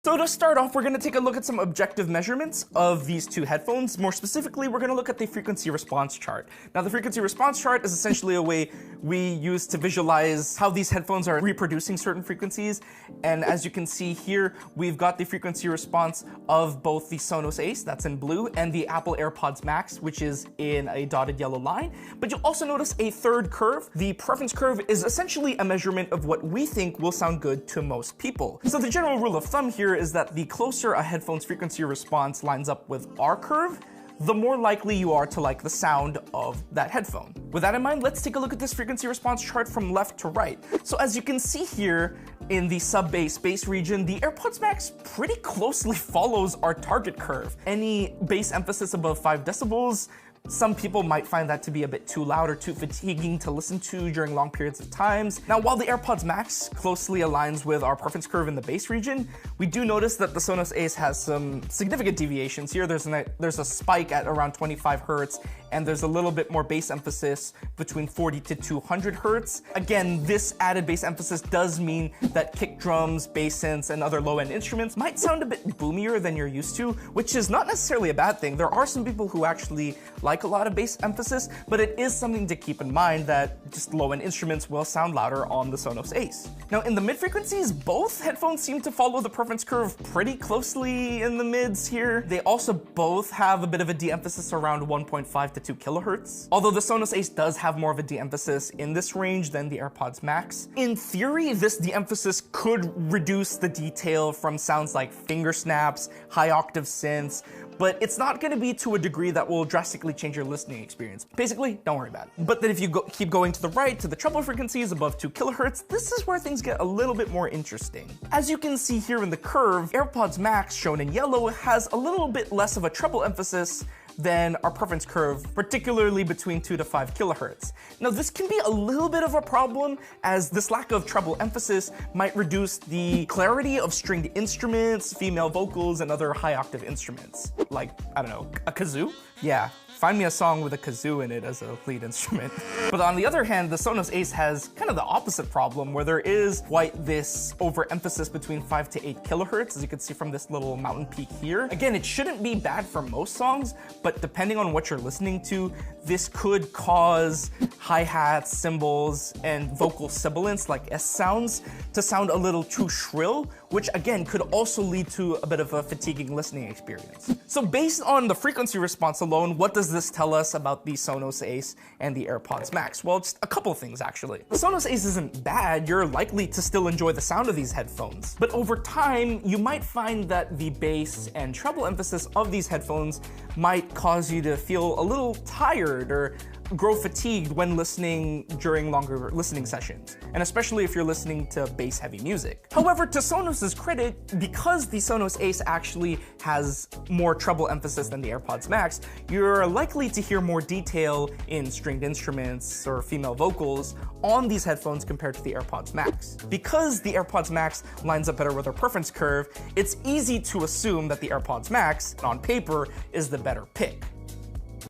So to start off, we're going to take a look at some objective measurements of these two headphones. More specifically, we're going to look at the frequency response chart. Now, the frequency response chart is essentially a way we use to visualize how these headphones are reproducing certain frequencies. And as you can see here, we've got the frequency response of both the Sonos Ace, that's in blue, and the Apple AirPods Max, which is in a dotted yellow line. But you'll also notice a third curve. The preference curve is essentially a measurement of what we think will sound good to most people. So the general rule of thumb here is that the closer a headphone's frequency response lines up with our curve, the more likely you are to like the sound of that headphone. With that in mind, let's take a look at this frequency response chart from left to right. So as you can see here in the sub-bass bass region, the AirPods Max pretty closely follows our target curve. Any bass emphasis above 5 decibels, some people might find that to be a bit too loud or too fatiguing to listen to during long periods of times. Now, while the AirPods Max closely aligns with our preference curve in the bass region, we do notice that the Sonos Ace has some significant deviations here. There's a spike at around 25 hertz, and there's a little bit more bass emphasis between 40 to 200 hertz. Again, this added bass emphasis does mean that kick drums, bass synths, and other low-end instruments might sound a bit boomier than you're used to, which is not necessarily a bad thing. There are some people who actually like a lot of bass emphasis, but it is something to keep in mind that just low-end instruments will sound louder on the Sonos Ace. Now, in the mid-frequencies, both headphones seem to follow the preference curve pretty closely in the mids here. They also both have a bit of a de-emphasis around 1.5 to 2 kilohertz. Although the Sonos Ace does have more of a de-emphasis in this range than the AirPods Max. In theory, this de-emphasis could reduce the detail from sounds like finger snaps, high octave synths, but it's not going to be to a degree that will drastically change your listening experience. Basically, don't worry about it. But then if you keep going to the right, to the treble frequencies above 2 kilohertz, this is where things get a little bit more interesting. As you can see here in the curve, AirPods Max, shown in yellow, has a little bit less of a treble emphasis than our preference curve, particularly between 2 to 5 kilohertz. Now, this can be a little bit of a problem, as this lack of treble emphasis might reduce the clarity of stringed instruments, female vocals, and other high octave instruments. Like, I don't know, a kazoo? Yeah. Find me a song with a kazoo in it as a lead instrument. But on the other hand, the Sonos Ace has kind of the opposite problem, where there is quite this overemphasis between 5 to 8 kilohertz, as you can see from this little mountain peak here. Again, it shouldn't be bad for most songs, but depending on what you're listening to, this could cause hi-hats, cymbals, and vocal sibilants like S sounds to sound a little too shrill, which again could also lead to a bit of a fatiguing listening experience. So based on the frequency response alone, what does this tell us about the Sonos Ace and the AirPods Max? Well, just a couple things actually. The Sonos Ace isn't bad. You're likely to still enjoy the sound of these headphones. But over time, you might find that the bass and treble emphasis of these headphones might cause you to feel a little tired or grow fatigued when listening during longer listening sessions, and especially if you're listening to bass-heavy music. However, to Sonos's credit, because the Sonos Ace actually has more treble emphasis than the AirPods Max, you're likely to hear more detail in stringed instruments or female vocals on these headphones compared to the AirPods Max. Because the AirPods Max lines up better with our preference curve, it's easy to assume that the AirPods Max, on paper, is the better pick.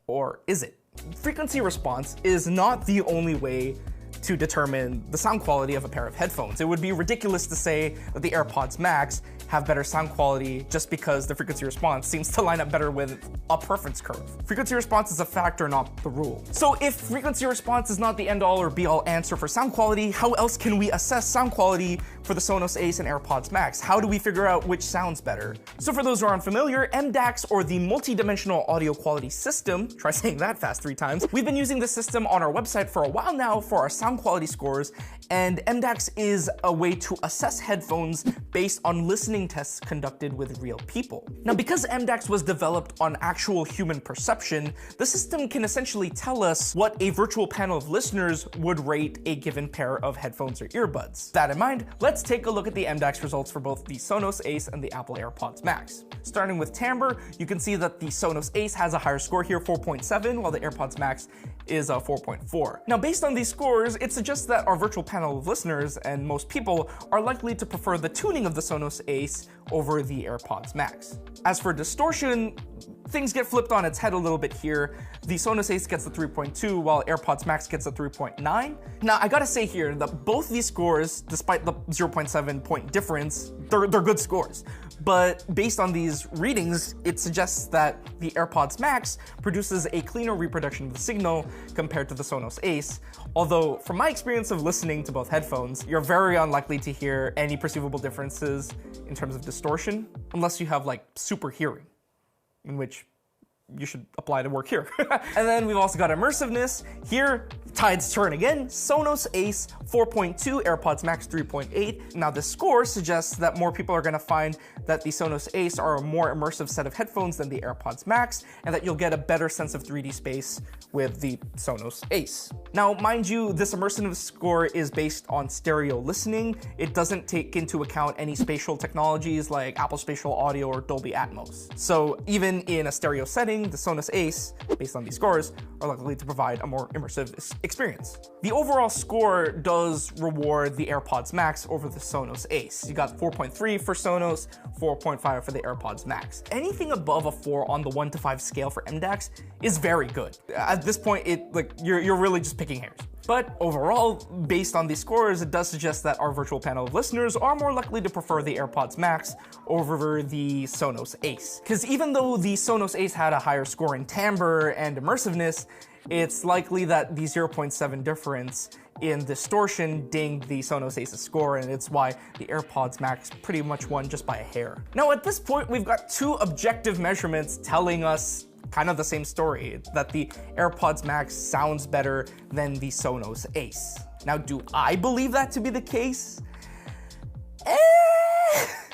Or is it? Frequency response is not the only way to determine the sound quality of a pair of headphones. It would be ridiculous to say that the AirPods Max have better sound quality just because the frequency response seems to line up better with a preference curve. Frequency response is a factor, not the rule. So if frequency response is not the end-all or be-all answer for sound quality, how else can we assess sound quality for the Sonos Ace and AirPods Max? How do we figure out which sounds better? So for those who are unfamiliar, MDAX, or the Multi-Dimensional Audio Quality System, try saying that fast 3 times, we've been using this system on our website for a while now for our sound quality scores, and MDAX is a way to assess headphones based on listening tests conducted with real people. Now, because MDAX was developed on actual human perception, the system can essentially tell us what a virtual panel of listeners would rate a given pair of headphones or earbuds. With that in mind, let's take a look at the MDAX results for both the Sonos Ace and the Apple AirPods Max. Starting with timbre, you can see that the Sonos Ace has a higher score here, 4.7, while the AirPods Max is a 4.4. Now, based on these scores, it suggests that our virtual panel of listeners and most people are likely to prefer the tuning of the Sonos Ace over the AirPods Max. As for distortion, things get flipped on its head a little bit here. The Sonos Ace gets a 3.2, while AirPods Max gets a 3.9. Now, I gotta say here that both these scores, despite the 0.7 point difference, they're good scores. But based on these readings, it suggests that the AirPods Max produces a cleaner reproduction of the signal compared to the Sonos Ace. Although, from my experience of listening to both headphones, you're very unlikely to hear any perceivable differences in terms of distortion, unless you have like super hearing, in which you should apply to work here. And then we've also got immersiveness. Here, tides turn again. Sonos Ace 4.2, AirPods Max 3.8. Now this score suggests that more people are gonna find that the Sonos Ace are a more immersive set of headphones than the AirPods Max, and that you'll get a better sense of 3D space with the Sonos Ace. Now, mind you, this immersive score is based on stereo listening. It doesn't take into account any spatial technologies like Apple Spatial Audio or Dolby Atmos. So even in a stereo setting, the Sonos Ace, based on these scores, are likely to provide a more immersive experience. The overall score does reward the AirPods Max over the Sonos Ace. You got 4.3 for Sonos, 4.5 for the AirPods Max. Anything above a 4 on the 1 to 5 scale for MDAX is very good. At this point, you're really just picking hairs. But overall, based on these scores, it does suggest that our virtual panel of listeners are more likely to prefer the AirPods Max over the Sonos Ace. Because even though the Sonos Ace had a higher score in timbre and immersiveness, it's likely that the 0.7 difference in distortion dinged the Sonos Ace's score, and it's why the AirPods Max pretty much won just by a hair. Now at this point, we've got two objective measurements telling us kind of the same story, that the AirPods Max sounds better than the Sonos Ace. Now, do I believe that to be the case?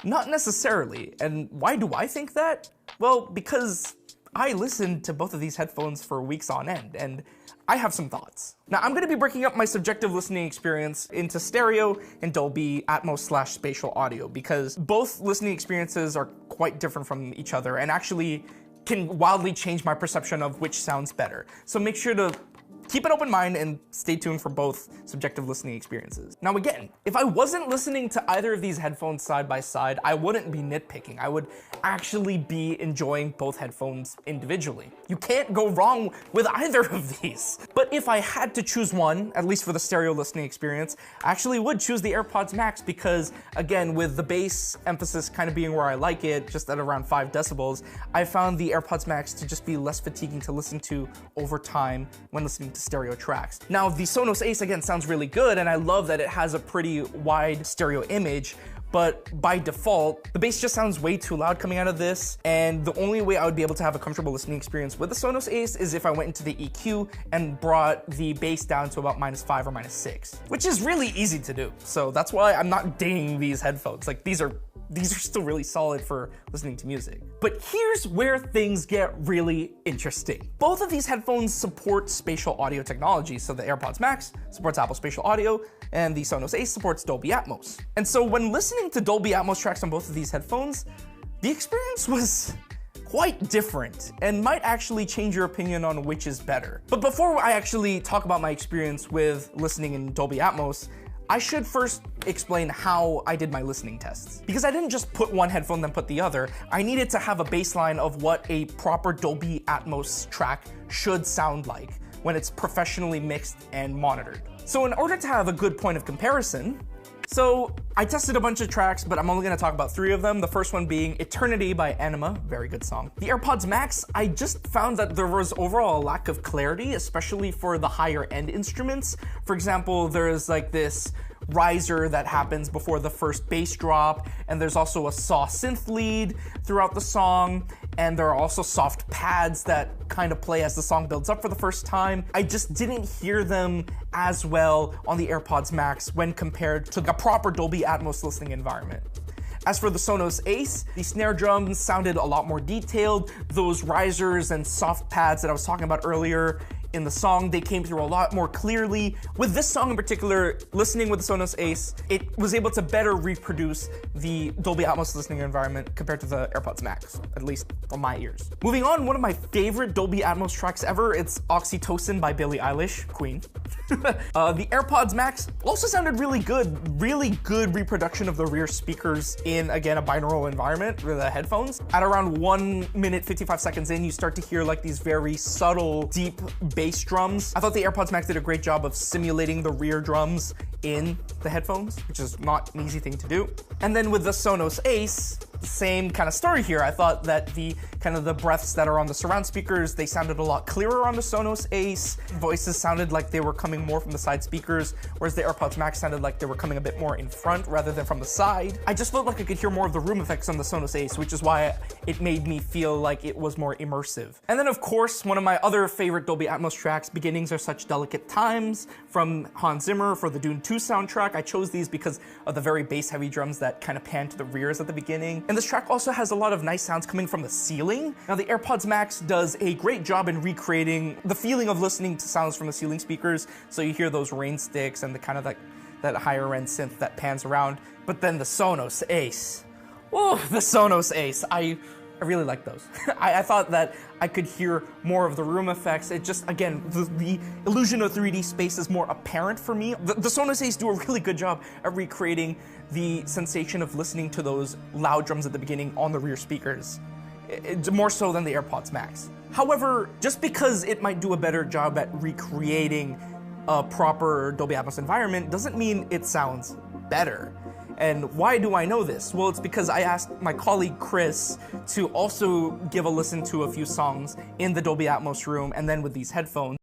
Not necessarily. And why do I think that? Well, because I listened to both of these headphones for weeks on end, and I have some thoughts. Now, I'm gonna be breaking up my subjective listening experience into stereo and Dolby Atmos / spatial audio, because both listening experiences are quite different from each other and actually can wildly change my perception of which sounds better. So make sure to keep an open mind and stay tuned for both subjective listening experiences. Now again, if I wasn't listening to either of these headphones side by side, I wouldn't be nitpicking. I would actually be enjoying both headphones individually. You can't go wrong with either of these. But if I had to choose one, at least for the stereo listening experience, I actually would choose the AirPods Max because, again, with the bass emphasis kind of being where I like it, just at around 5 decibels, I found the AirPods Max to just be less fatiguing to listen to over time when listening to stereo tracks. Now, the Sonos Ace, again, sounds really good, and I love that it has a pretty wide stereo image, but by default, the bass just sounds way too loud coming out of this, and the only way I would be able to have a comfortable listening experience with the Sonos Ace is if I went into the EQ and brought the bass down to about -5 or -6, which is really easy to do. So that's why I'm not dinging these headphones. Like, these are still really solid for listening to music. But here's where things get really interesting. Both of these headphones support spatial audio technology, so the AirPods Max supports Apple Spatial Audio, and the Sonos Ace supports Dolby Atmos. And so when listening to Dolby Atmos tracks on both of these headphones, the experience was quite different and might actually change your opinion on which is better. But before I actually talk about my experience with listening in Dolby Atmos, I should first explain how I did my listening tests. Because I didn't just put one headphone then put the other, I needed to have a baseline of what a proper Dolby Atmos track should sound like when it's professionally mixed and monitored. So in order to have a good point of comparison, so I tested a bunch of tracks, but I'm only gonna talk about 3 of them. The first one being Eternity by Enema, very good song. The AirPods Max, I just found that there was overall a lack of clarity, especially for the higher end instruments. For example, there's like this riser that happens before the first bass drop, and there's also a saw synth lead throughout the song, and there are also soft pads that kind of play as the song builds up for the first time. I just didn't hear them as well on the AirPods Max when compared to a proper Dolby Atmos listening environment. As for the Sonos Ace, the snare drums sounded a lot more detailed. Those risers and soft pads that I was talking about earlier in the song, they came through a lot more clearly. With this song in particular, listening with the Sonos Ace, it was able to better reproduce the Dolby Atmos listening environment compared to the AirPods Max, at least on my ears. Moving on, one of my favorite Dolby Atmos tracks ever, it's Oxytocin by Billie Eilish, Queen. The AirPods Max also sounded really good reproduction of the rear speakers in, again, a binaural environment with the headphones. At around 1 minute 55 seconds in, you start to hear like these very subtle, deep bass drums. I thought the AirPods Max did a great job of simulating the rear drums in the headphones, which is not an easy thing to do. And then with the Sonos Ace, same kind of story here. I thought that the breaths that are on the surround speakers, they sounded a lot clearer on the Sonos Ace. Voices sounded like they were coming more from the side speakers, whereas the AirPods Max sounded like they were coming a bit more in front rather than from the side. I just felt like I could hear more of the room effects on the Sonos Ace, which is why it made me feel like it was more immersive. And then of course, one of my other favorite Dolby Atmos tracks, Beginnings Are Such Delicate Times, from Hans Zimmer for the Dune 2 soundtrack. I chose these because of the very bass heavy drums that kind of pan to the rears at the beginning. And this track also has a lot of nice sounds coming from the ceiling. Now the AirPods Max does a great job in recreating the feeling of listening to sounds from the ceiling speakers. So you hear those rain sticks and the kind of like that higher end synth that pans around. But then the Sonos Ace. Oh, the Sonos Ace. I really like those. I thought that I could hear more of the room effects. It just, again, the illusion of 3D space is more apparent for me. The Sonos Ace do a really good job at recreating the sensation of listening to those loud drums at the beginning on the rear speakers, more so than the AirPods Max. However, just because it might do a better job at recreating a proper Dolby Atmos environment doesn't mean it sounds better. And why do I know this? Well, it's because I asked my colleague Chris to also give a listen to a few songs in the Dolby Atmos room and then with these headphones.